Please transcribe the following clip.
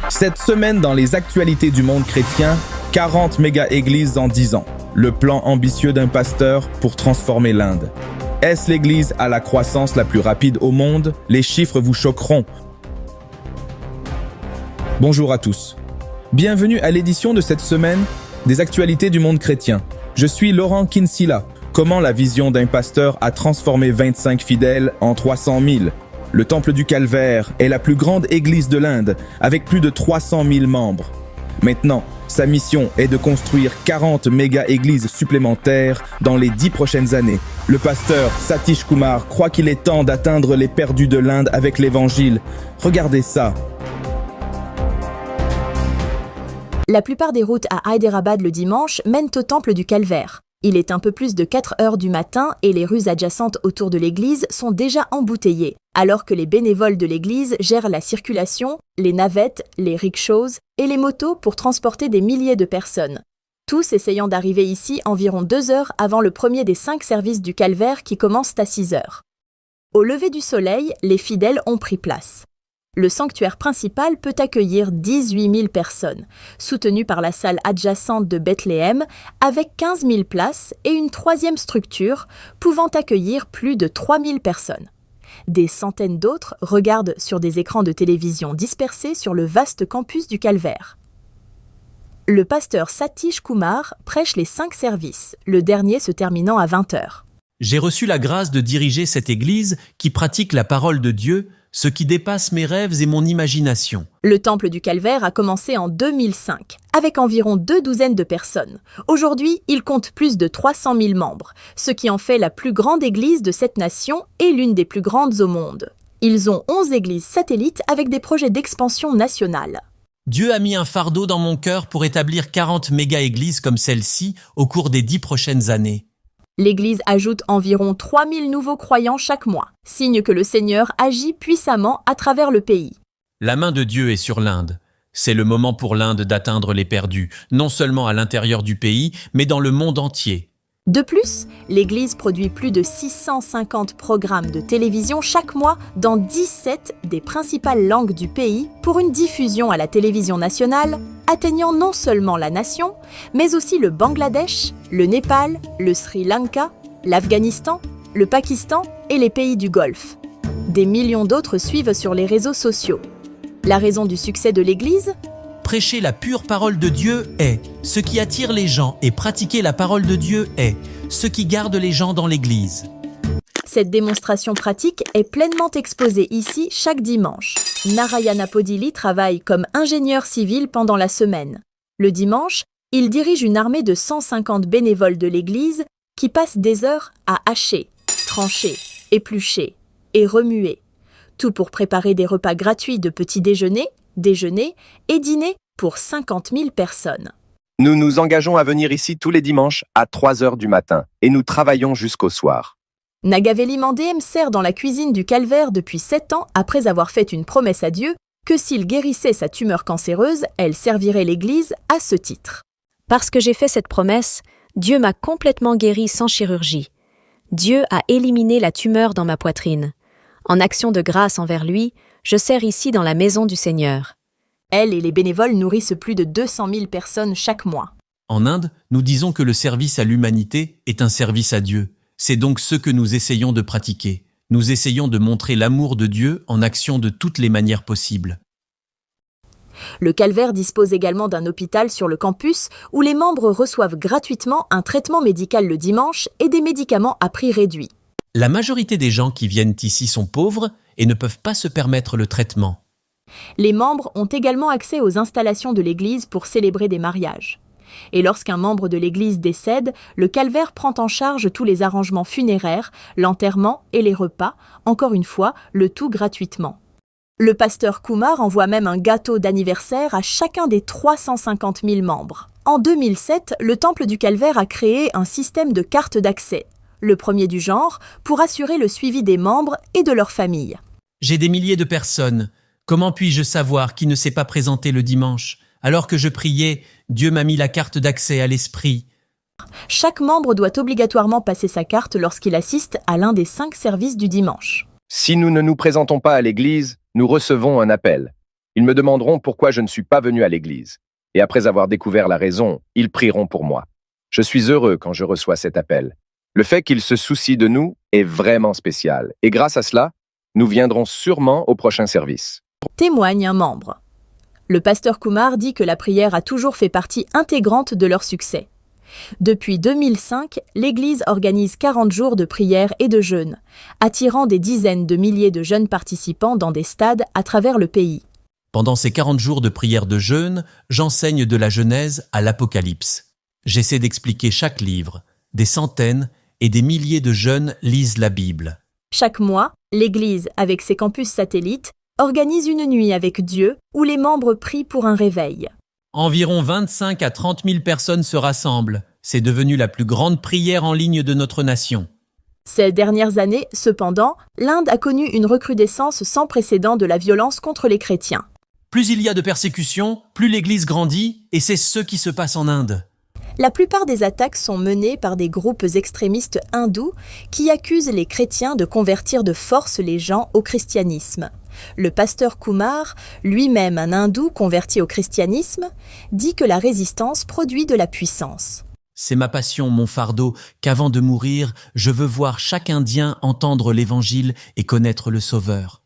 Cette semaine, dans les actualités du monde chrétien, 40 méga-églises en 10 ans. Le plan ambitieux d'un pasteur pour transformer l'Inde. Est-ce l'église à la croissance la plus rapide au monde? Les chiffres vous choqueront. Bonjour à tous. Bienvenue à l'édition de cette semaine des actualités du monde chrétien. Je suis Laurent Kinsilla. Comment la vision d'un pasteur a transformé 25 fidèles en 300 000? Le Temple du Calvaire est la plus grande église de l'Inde, avec plus de 300 000 membres. Maintenant, sa mission est de construire 40 méga-églises supplémentaires dans les 10 prochaines années. Le pasteur Satish Kumar croit qu'il est temps d'atteindre les perdus de l'Inde avec l'Évangile. Regardez ça. La plupart des routes à Hyderabad le dimanche mènent au Temple du Calvaire. Il est un peu plus de 4 heures du matin et les rues adjacentes autour de l'église sont déjà embouteillées, alors que les bénévoles de l'église gèrent la circulation, les navettes, les rickshaws et les motos pour transporter des milliers de personnes. Tous essayant d'arriver ici environ 2 heures avant le premier des 5 services du Calvaire qui commencent à 6 heures. Au lever du soleil, les fidèles ont pris place. Le sanctuaire principal peut accueillir 18 000 personnes, soutenu par la salle adjacente de Bethléem, avec 15 000 places et une troisième structure pouvant accueillir plus de 3 000 personnes. Des centaines d'autres regardent sur des écrans de télévision dispersés sur le vaste campus du Calvaire. Le pasteur Satish Kumar prêche les 5 services, le dernier se terminant à 20 heures. J'ai reçu la grâce de diriger cette église qui pratique la parole de Dieu, ce qui dépasse mes rêves et mon imagination. Le Temple du Calvaire a commencé en 2005, avec environ 2 douzaines de personnes. Aujourd'hui, il compte plus de 300 000 membres, ce qui en fait la plus grande église de cette nation et l'une des plus grandes au monde. Ils ont 11 églises satellites avec des projets d'expansion nationale. Dieu a mis un fardeau dans mon cœur pour établir 40 méga-églises comme celle-ci au cours des 10 prochaines années. L'Église ajoute environ 3 000 nouveaux croyants chaque mois, signe que le Seigneur agit puissamment à travers le pays. La main de Dieu est sur l'Inde. C'est le moment pour l'Inde d'atteindre les perdus, non seulement à l'intérieur du pays, mais dans le monde entier. De plus, l'Église produit plus de 650 programmes de télévision chaque mois dans 17 des principales langues du pays pour une diffusion à la télévision nationale, atteignant non seulement la nation, mais aussi le Bangladesh, le Népal, le Sri Lanka, l'Afghanistan, le Pakistan et les pays du Golfe. Des millions d'autres suivent sur les réseaux sociaux. La raison du succès de l'Église ? Prêcher la pure parole de Dieu est ce qui attire les gens et pratiquer la parole de Dieu est ce qui garde les gens dans l'Église. Cette démonstration pratique est pleinement exposée ici chaque dimanche. Narayana Podili travaille comme ingénieur civil pendant la semaine. Le dimanche, il dirige une armée de 150 bénévoles de l'Église qui passent des heures à hacher, trancher, éplucher et remuer. Tout pour préparer des repas gratuits de petit déjeuner et dîner pour 50 000 personnes. Nous nous engageons à venir ici tous les dimanches à 3 heures du matin et nous travaillons jusqu'au soir. Nagaveli Mandem sert dans la cuisine du Calvaire depuis 7 ans après avoir fait une promesse à Dieu que s'il guérissait sa tumeur cancéreuse, elle servirait l'Église à ce titre. Parce que j'ai fait cette promesse, Dieu m'a complètement guéri sans chirurgie. Dieu a éliminé la tumeur dans ma poitrine. En action de grâce envers lui, je sers ici dans la maison du Seigneur. Elle et les bénévoles nourrissent plus de 200 000 personnes chaque mois. En Inde, nous disons que le service à l'humanité est un service à Dieu. C'est donc ce que nous essayons de pratiquer. Nous essayons de montrer l'amour de Dieu en action de toutes les manières possibles. Le Calvaire dispose également d'un hôpital sur le campus où les membres reçoivent gratuitement un traitement médical le dimanche et des médicaments à prix réduit. La majorité des gens qui viennent ici sont pauvres et ne peuvent pas se permettre le traitement. Les membres ont également accès aux installations de l'Église pour célébrer des mariages. Et lorsqu'un membre de l'Église décède, le Calvaire prend en charge tous les arrangements funéraires, l'enterrement et les repas, encore une fois, le tout gratuitement. Le pasteur Kumar envoie même un gâteau d'anniversaire à chacun des 350 000 membres. En 2007, le Temple du Calvaire a créé un système de cartes d'accès, le premier du genre, pour assurer le suivi des membres et de leurs familles. J'ai des milliers de personnes. Comment puis-je savoir qui ne s'est pas présenté le dimanche ? Alors que je priais, Dieu m'a mis la carte d'accès à l'esprit. Chaque membre doit obligatoirement passer sa carte lorsqu'il assiste à l'un des 5 services du dimanche. Si nous ne nous présentons pas à l'église, nous recevons un appel. Ils me demanderont pourquoi je ne suis pas venu à l'église. Et après avoir découvert la raison, ils prieront pour moi. Je suis heureux quand je reçois cet appel. Le fait qu'ils se soucient de nous est vraiment spécial. Et grâce à cela, nous viendrons sûrement au prochain service. Témoigne un membre. Le pasteur Kumar dit que la prière a toujours fait partie intégrante de leur succès. Depuis 2005, l'Église organise 40 jours de prière et de jeûne, attirant des dizaines de milliers de jeunes participants dans des stades à travers le pays. Pendant ces 40 jours de prière de jeûne, j'enseigne de la Genèse à l'Apocalypse. J'essaie d'expliquer chaque livre. Des centaines et des milliers de jeunes lisent la Bible. Chaque mois, l'Église, avec ses campus satellites, organise une nuit avec Dieu où les membres prient pour un réveil. Environ 25 à 30 000 personnes se rassemblent. C'est devenu la plus grande prière en ligne de notre nation. Ces dernières années, cependant, l'Inde a connu une recrudescence sans précédent de la violence contre les chrétiens. Plus il y a de persécutions, plus l'Église grandit, et c'est ce qui se passe en Inde. La plupart des attaques sont menées par des groupes extrémistes hindous qui accusent les chrétiens de convertir de force les gens au christianisme. Le pasteur Kumar, lui-même un hindou converti au christianisme, dit que la résistance produit de la puissance. C'est ma passion, mon fardeau, qu'avant de mourir, je veux voir chaque Indien entendre l'Évangile et connaître le Sauveur.